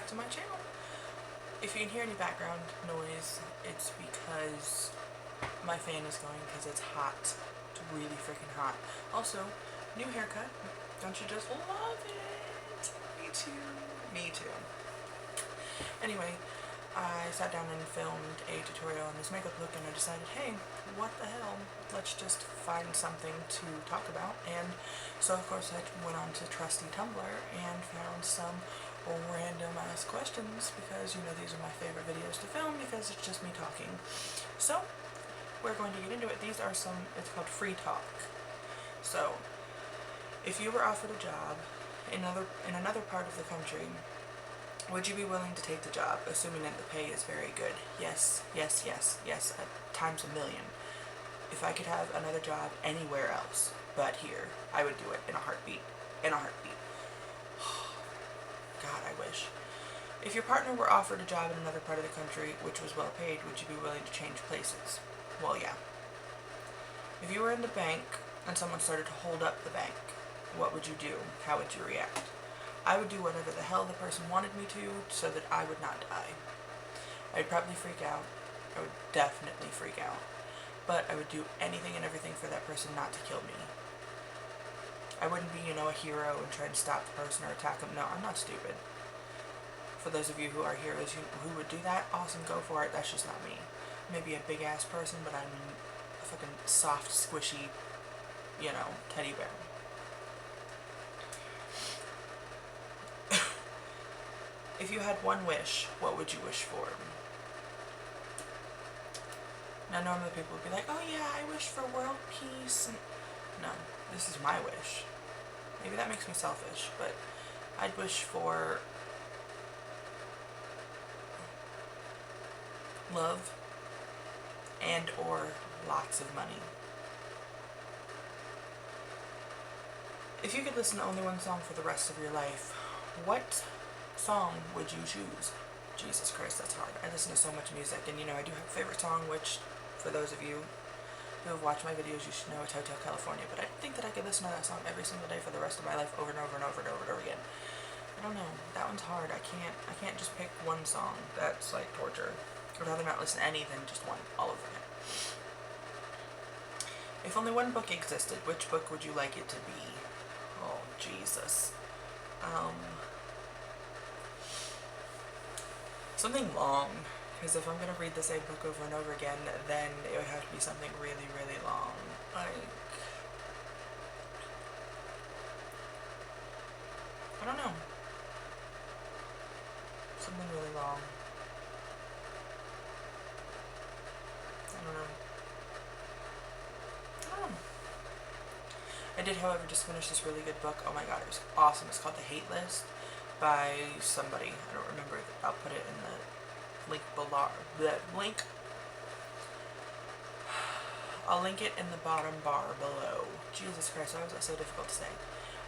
to my channel. If you can hear any background noise, it's because my fan is going because it's hot. It's really freaking hot. Also, new haircut. Don't you just love it? Me too. Me too. Anyway, I sat down and filmed a tutorial on this makeup look and I decided, hey, what the hell? Let's just find something to talk about. And so of course I went on to trusty Tumblr and found some random ass questions because, you know, these are my favorite videos to film because it's just me talking. So we're going to get into it. These are some, it's called free talk. So if you were offered a job in another part of the country, would you be willing to take the job, assuming that the pay is very good? Yes, yes, yes, yes, times a million. If I could have another job anywhere else but here, I would do it in a heartbeat. In a heartbeat. God, I wish. If your partner were offered a job in another part of the country, which was well paid, would you be willing to change places? Well, yeah. If you were in the bank and someone started to hold up the bank, what would you do? How would you react? I would do whatever the hell the person wanted me to so that I would not die. I'd probably freak out. I would definitely freak out. But I would do anything and everything for that person not to kill me. I wouldn't be, you know, a hero and try to stop the person or attack them. No, I'm not stupid. For those of you who are heroes who would do that, awesome, go for it. That's just not me. Maybe a big ass person, but I'm a fucking soft, squishy, you know, teddy bear. If you had one wish, what would you wish for? Now normally people would be like, oh yeah, I wish for world peace. And no, this is my wish. Maybe that makes me selfish, but I'd wish for love and or lots of money. If you could listen to only one song for the rest of your life, what song would you choose? Jesus Christ, that's hard. I listen to so much music, and you know, I do have a favorite song, which, for those of you who have watched my videos, you should know it's Hotel California, but I think that I could listen to that song every single day for the rest of my life over and over and over and over and over again. I don't know. That one's hard. I can't just pick one song. That's like torture. I'd rather not listen to any than just one, all of it. If only one book existed, which book would you like it to be? Oh, Jesus. Something long, because if I'm going to read the same book over and over again, then it would have to be something really, really long. Like, I don't know. Something really long. I don't know. I did, however, just finish this really good book. Oh my god, it was awesome. It's called The Hate List by somebody. I don't remember. I'll put it in the link below. I'll link it in the bottom bar below. Jesus Christ, why was that so difficult to say?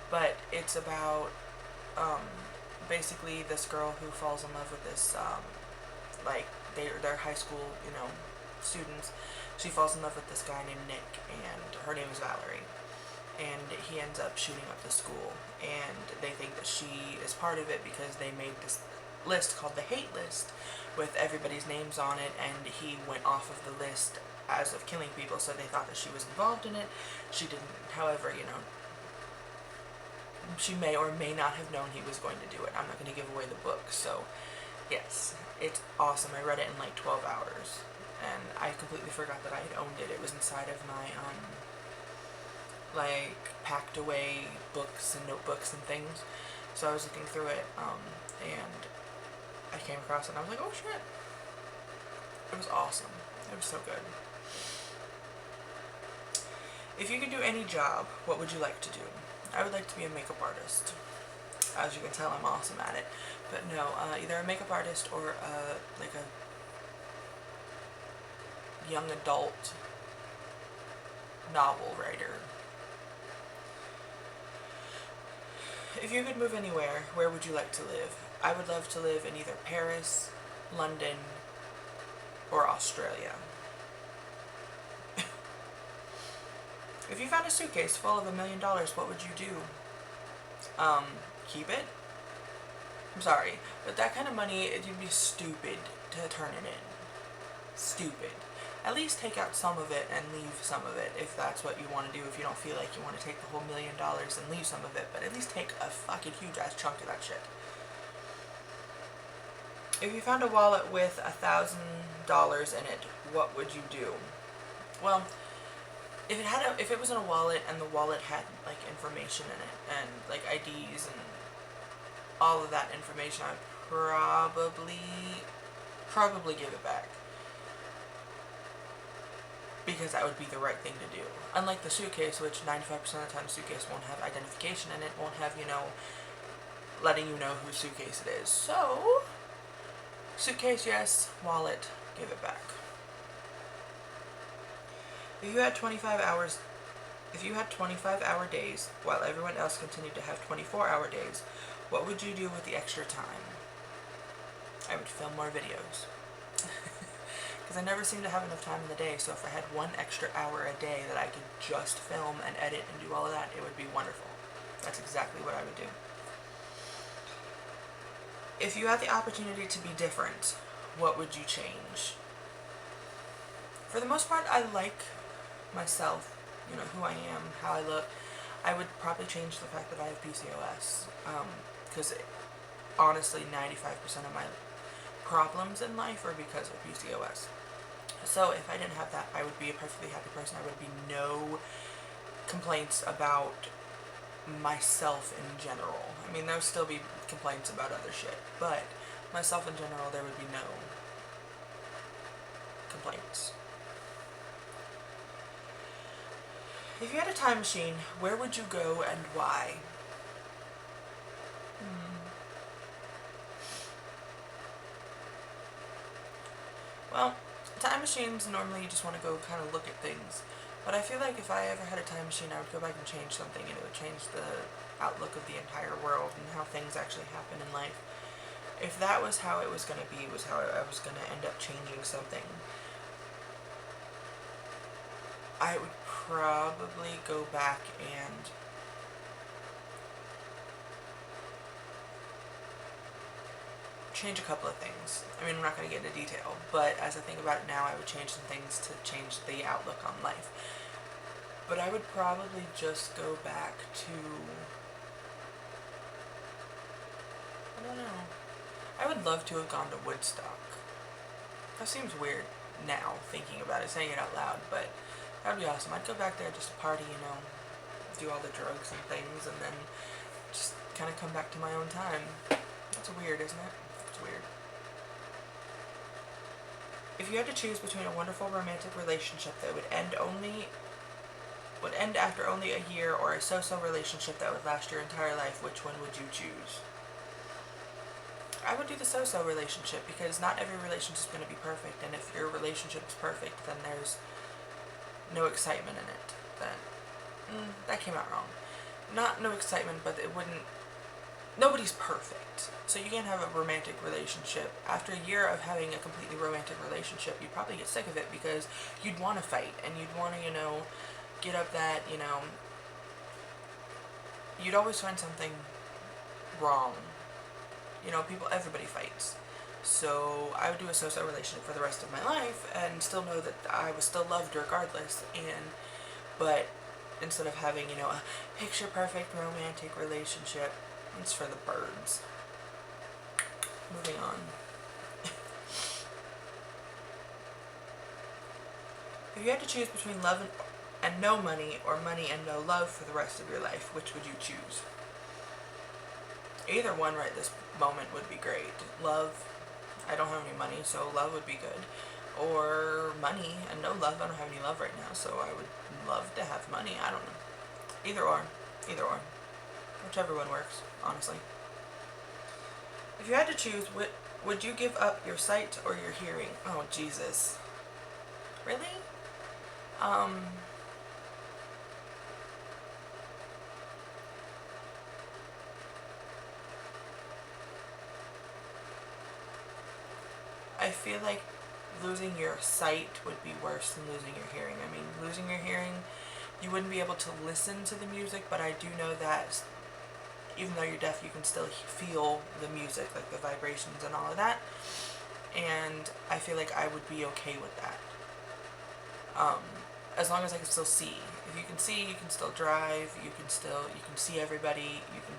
But it's about basically this girl who falls in love with this like they're high school, you know, students. She falls in love with this guy named Nick, and her name is Valerie. And he ends up shooting up the school, and they think that she is part of it because they made this list called the Hate List with everybody's names on it, and he went off of the list as of killing people, so they thought that she was involved in it. She didn't, however, you know, she may or may not have known he was going to do it. I'm not going to give away the book, so yes, it's awesome. I read it in like 12 hours, and I completely forgot that I had owned it. It was inside of my like packed away books and notebooks and things. So I was looking through it, and I came across it and I was like, oh shit. It was awesome. It was so good. If you could do any job, what would you like to do? I would like to be a makeup artist. As you can tell, I'm awesome at it. But no, either a makeup artist or like a young adult novel writer. If you could move anywhere, where would you like to live? I would love to live in either Paris, London, or Australia. If you found a suitcase full of $1 million, what would you do? Keep it? I'm sorry, but that kind of money, you'd be stupid to turn it in. Stupid. At least take out some of it and leave some of it if that's what you want to do, if you don't feel like you want to take the whole $1 million and leave some of it, but at least take a fucking huge ass chunk of that shit. If you found a wallet with $1,000 in it, what would you do? Well, if it was in a wallet and the wallet had like information in it and like IDs and all of that information, I'd probably give it back. Because that would be the right thing to do. Unlike the suitcase, which 95% of the time the suitcase won't have identification in it, won't have, letting you know whose suitcase it is. So, suitcase, yes. Wallet, give it back. If you had 25-hour days, while everyone else continued to have 24-hour days, what would you do with the extra time? I would film more videos. Because I never seem to have enough time in the day, so if I had 1 extra hour a day that I could just film and edit and do all of that, it would be wonderful. That's exactly what I would do. If you had the opportunity to be different, what would you change? For the most part, I like myself, who I am, how I look. I would probably change the fact that I have PCOS, because honestly 95% of my problems in life are because of PCOS. So if I didn't have that, I would be a perfectly happy person. There would be no complaints about myself in general. I mean, there would still be complaints about other shit, but myself in general, there would be no complaints. If you had a time machine, where would you go and why? Well, time machines, normally you just want to go kind of look at things. But I feel like if I ever had a time machine, I would go back and change something, and it would change the outlook of the entire world and how things actually happen in life. If that was how it was going to be, was how I was going to end up changing something, I would probably go back and change a couple of things. I mean, I'm not going to get into detail, but as I think about it now, I would change some things to change the outlook on life. But I would probably just go back to, I don't know. I would love to have gone to Woodstock. That seems weird now, thinking about it, saying it out loud, but that would be awesome. I'd go back there just to party, do all the drugs and things, and then just kind of come back to my own time. That's weird, isn't it? It's weird. If you had to choose between a wonderful romantic relationship that would end after only a year, or a so-so relationship that would last your entire life, which one would you choose? I would do the so-so relationship, because not every relationship is going to be perfect, and if your relationship is perfect, then there's no excitement in it. Then that came out wrong. Not no excitement, but it wouldn't. Nobody's perfect, so you can't have a romantic relationship. After a year of having a completely romantic relationship, you'd probably get sick of it, because you'd want to fight, and you'd want to, get up that, you'd always find something wrong. Everybody fights. So I would do a so-so relationship for the rest of my life and still know that I was still loved regardless. But instead of having, a picture-perfect romantic relationship, it's for the birds. Moving on. If you had to choose between love and no money, or money and no love for the rest of your life, which would you choose? Either one right this moment would be great. Love, I don't have any money, so love would be good. Or money and no love, I don't have any love right now, so I would love to have money. I don't know. Either or. Whichever one works, honestly. If you had to choose, would you give up your sight or your hearing? Oh, Jesus. Really? I feel like losing your sight would be worse than losing your hearing. I mean, losing your hearing, you wouldn't be able to listen to the music, but I do know that even though you're deaf, you can still feel the music, like the vibrations and all of that. And I feel like I would be okay with that. As long as I can still see. If you can see, you can still drive, you can see everybody, you can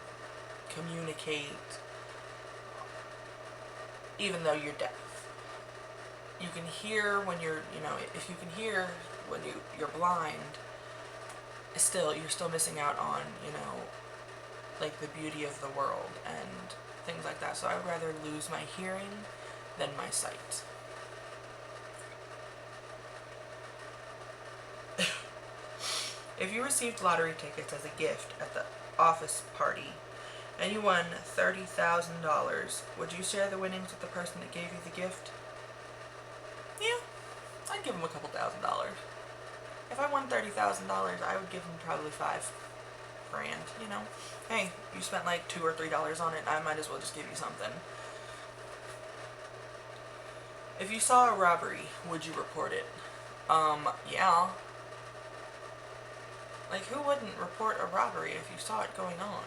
communicate, even though you're deaf. You can hear when you're, if you can hear when you're blind, you're still missing out on, like the beauty of the world and things like that. So I would rather lose my hearing than my sight. If you received lottery tickets as a gift at the office party and you won $30,000, would you share the winnings with the person that gave you the gift? Yeah, I'd give them a couple $1,000. If I won $30,000, I would give them probably $5,000. Hey, you spent like $2 or $3 on it, I might as well just give you something. If you saw a robbery, would you report it? Yeah. Like, who wouldn't report a robbery if you saw it going on?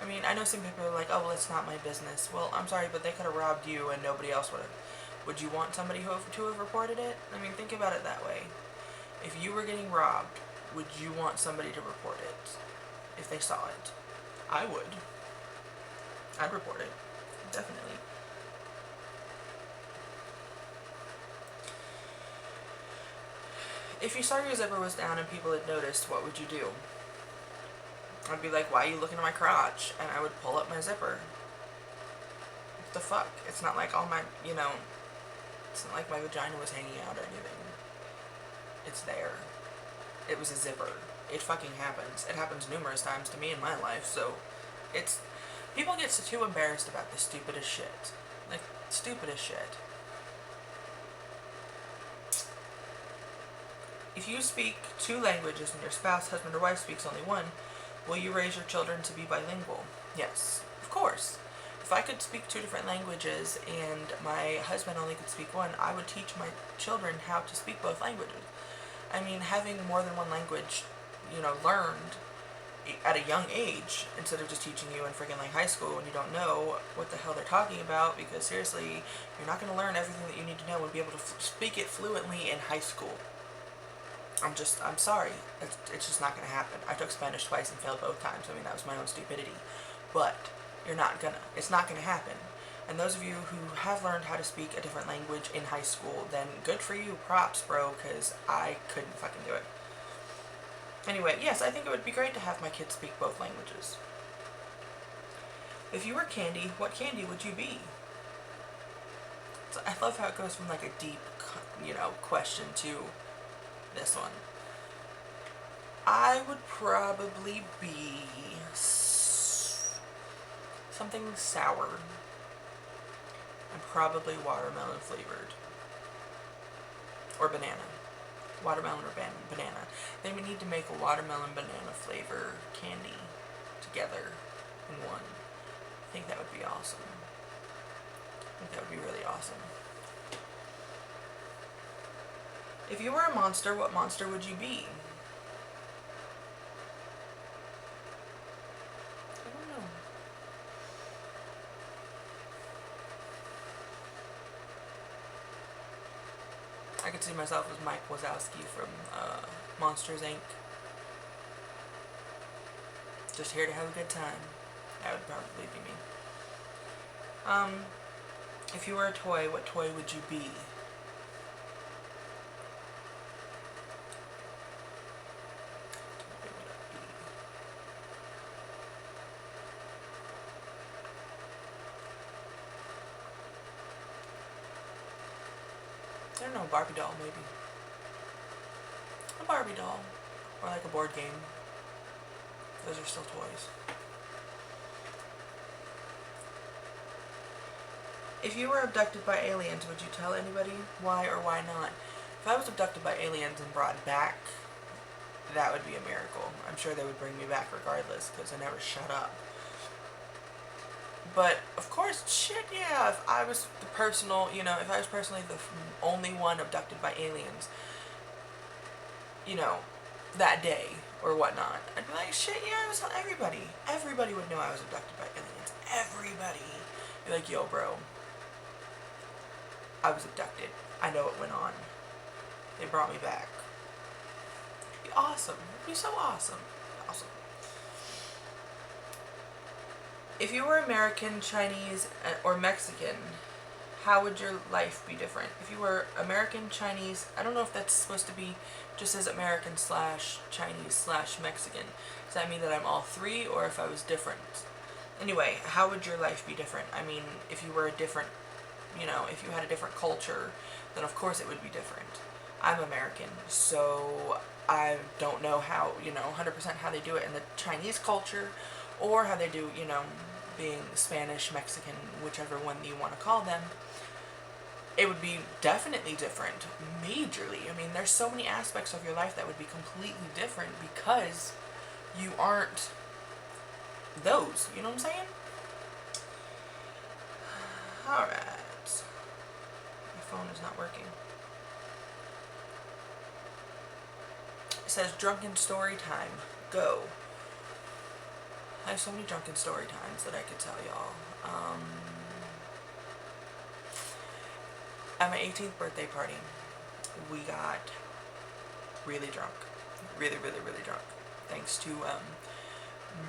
I mean, I know some people are like, oh, well, it's not my business. Well, I'm sorry, but they could have robbed you and nobody else would have. Would you want somebody to have reported it? I mean, think about it that way. If you were getting robbed, would you want somebody to report it if they saw it? I would. I'd report it. Definitely. If you saw your zipper was down and people had noticed, what would you do? I'd be like, why are you looking at my crotch? And I would pull up my zipper. What the fuck? It's not like all my, it's not like my vagina was hanging out or anything. It's there. It was a zipper. It fucking happens. It happens numerous times to me in my life, so people get too embarrassed about the stupidest shit. Like, stupidest shit. If you speak 2 languages and your spouse, husband, or wife speaks only 1, will you raise your children to be bilingual? Yes, of course. If I could speak 2 different languages and my husband only could speak 1, I would teach my children how to speak both languages. I mean, having more than 1 language, learned at a young age, instead of just teaching you in freaking like high school when you don't know what the hell they're talking about, because seriously, you're not going to learn everything that you need to know and be able to speak it fluently in high school. I'm sorry. It's just not going to happen. I took Spanish twice and failed both times. I mean, that was my own stupidity. But it's not going to happen. And those of you who have learned how to speak a different language in high school, then good for you, props, bro, because I couldn't fucking do it. Anyway, yes, I think it would be great to have my kids speak both languages. If you were candy, what candy would you be? So I love how it goes from like a deep, question to this one. I would probably be something sour and probably watermelon flavored or banana. Watermelon or banana. They would need to make a watermelon banana flavor candy together in one. I think that would be awesome. I think that would be really awesome. If you were a monster, what monster would you be? I don't know. I could see myself as Mike Wazowski from Monsters, Inc. Just here to have a good time. That would probably be me. If you were a toy, what toy would you be? I don't know, a Barbie doll, maybe. A Barbie doll. Or like a board game. Those are still toys. If you were abducted by aliens, would you tell anybody? Why or why not? If I was abducted by aliens and brought back, that would be a miracle. I'm sure they would bring me back regardless, because I never shut up. But, of course, shit, yeah, if I was the personal, if I was personally the only one abducted by aliens, that day or whatnot, I'd be like, shit, yeah, I was telling everybody. Everybody would know I was abducted by aliens. Everybody. Be like, yo, bro, I was abducted. I know what went on. They brought me back. It'd be awesome. It'd be so awesome. Awesome. If you were American, Chinese, or Mexican, how would your life be different? If you were American, Chinese, I don't know if that's supposed to be just as American / Chinese / Mexican. Does that mean that I'm all three, or if I was different? Anyway, how would your life be different? I mean, if you were a different, you know, if you had a different culture, then of course it would be different. I'm American, so I don't know how, you know, 100% how they do it in the Chinese culture, or how they do, you know, being Spanish, Mexican, whichever one you want to call them. It would be definitely different, majorly. I mean, there's so many aspects of your life that would be completely different because you aren't those, you know what I'm saying? Alright. My phone is not working. It says drunken story time. Go. I have so many drunken story times that I could tell y'all. At my 18th birthday party, we got really drunk. Really, really, really drunk. Thanks to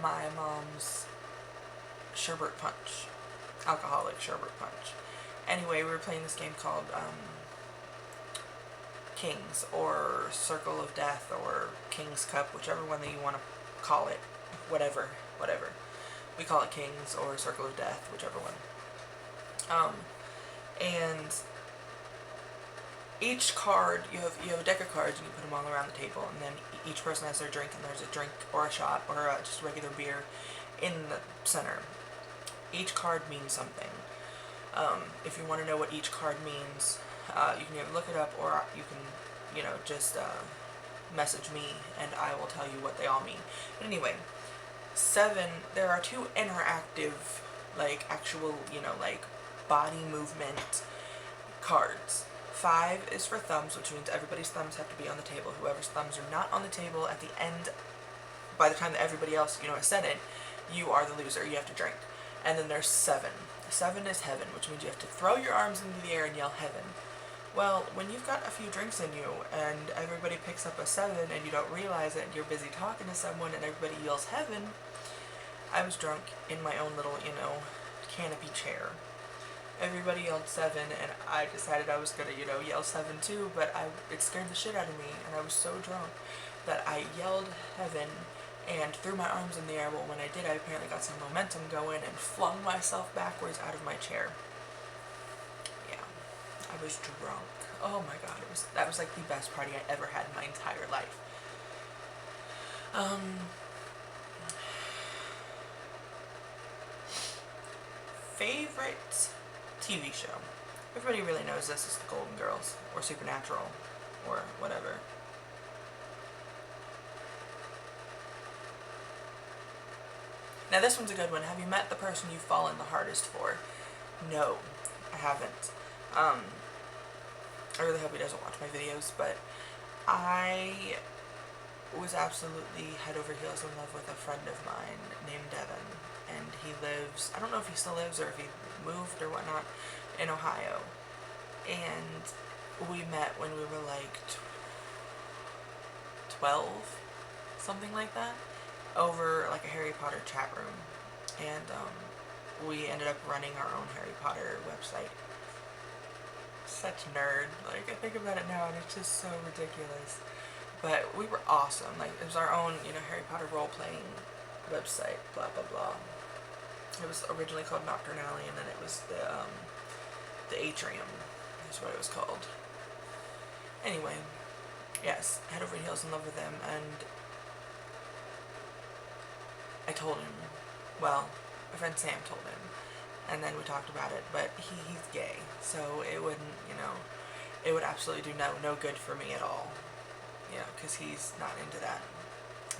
my mom's sherbet punch. Alcoholic sherbet punch. Anyway, we were playing this game called Kings, or Circle of Death, or King's Cup, whichever one that you want to call it. Whatever. We call it Kings or Circle of Death, whichever one. And each card, you have a deck of cards, and you put them all around the table, and then each person has their drink, and there's a drink or a shot or just regular beer in the center. Each card means something. If you want to know what each card means, you can either look it up, or you can, you know, just message me, and I will tell you what they all mean. But anyway, 7, there are 2 interactive, like, actual, you know, like, body movement cards. 5 is for thumbs, which means everybody's thumbs have to be on the table. Whoever's thumbs are not on the table at the end, by the time that everybody else, you know, has said it, you are the loser. You have to drink. And then there's 7. 7 is heaven, which means you have to throw your arms into the air and yell heaven. Well, when you've got a few drinks in you, and everybody picks up a 7, and you don't realize it, and you're busy talking to someone, and everybody yells heaven, I was drunk in my own little, you know, canopy chair. Everybody yelled 7, and I decided I was gonna, you know, yell 7 too, but it scared the shit out of me, and I was so drunk that I yelled heaven and threw my arms in the air. Well, when I did, I apparently got some momentum going and flung myself backwards out of my chair. Yeah, I was drunk. Oh my god, that was like the best party I ever had in my entire life. Favorite TV show. Everybody really knows this is The Golden Girls, or Supernatural, or whatever. Now this one's a good one. Have you met the person you've fallen the hardest for? No, I haven't. I really hope he doesn't watch my videos, but I was absolutely head over heels in love with a friend of mine named Devin, and he lives, I don't know if he still lives or if he moved or whatnot, in Ohio. And we met when we were like 12, something like that, over like a Harry Potter chat room. And we ended up running our own Harry Potter website. Such nerd. Like, I think about it now and it's just so ridiculous. But we were awesome. Like, it was our own, you know, Harry Potter role-playing website, blah blah blah. It was originally called Nocturne Alley, and then it was the Atrium is what it was called. Anyway, yes, head over heels in love with him, and I told him, well, my friend Sam told him, and then we talked about it, but he's gay, so it wouldn't, you know, it would absolutely do no good for me at all, you know, because he's not into that.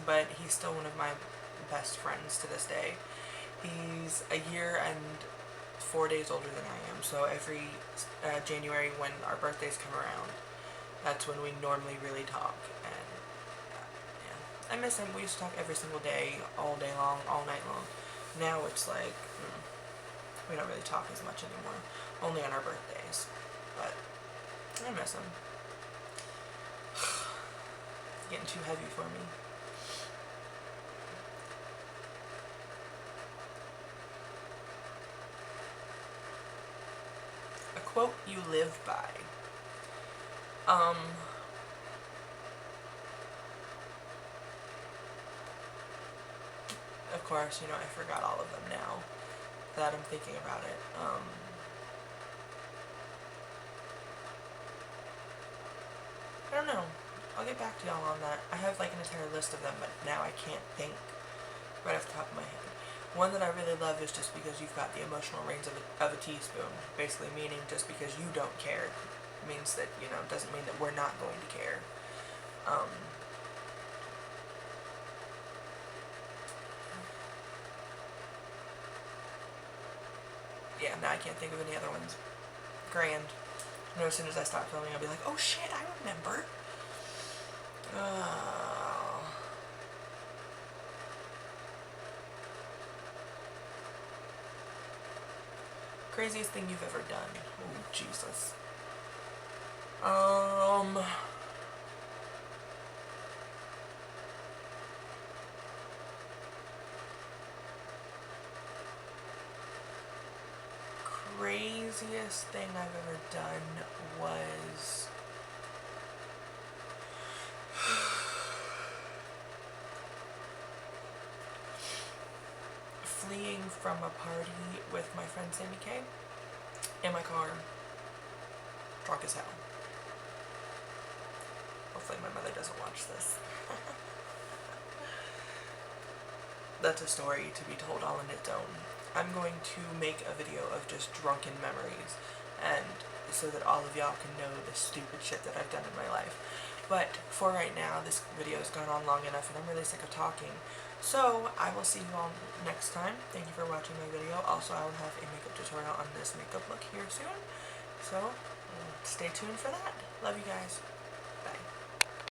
But he's still one of my best friends to this day. He's a year and 4 days older than I am, so every January when our birthdays come around, that's when we normally really talk, and I miss him. We used to talk every single day, all day long, all night long. Now it's like, we don't really talk as much anymore. Only on our birthdays. But I miss him. It's getting too heavy for me. A quote you live by. Of course, you know, I forgot all of them now that I'm thinking about it. I don't know. I'll get back to y'all on that. I have like an entire list of them, but now I can't think right off the top of my head. One that I really love is just because you've got the emotional range of a teaspoon. Basically meaning just because you don't care means that, you know, doesn't mean that we're not going to care. Yeah, now I can't think of any other ones. Grand. You know, as soon as I stop filming, I'll be like, oh shit, I remember. Craziest thing you've ever done. Oh, Jesus. Craziest thing I've ever done was fleeing from a party with my friend Sammy K in my car, drunk as hell. Hopefully my mother doesn't watch this. That's a story to be told all on its own. I'm going to make a video of just drunken memories, and so that all of y'all can know the stupid shit that I've done in my life. But for right now, this video has gone on long enough and I'm really sick of talking. So I will see you all next time. Thank you for watching my video. Also, I will have a makeup tutorial on this makeup look here soon. So stay tuned for that. Love you guys. Bye.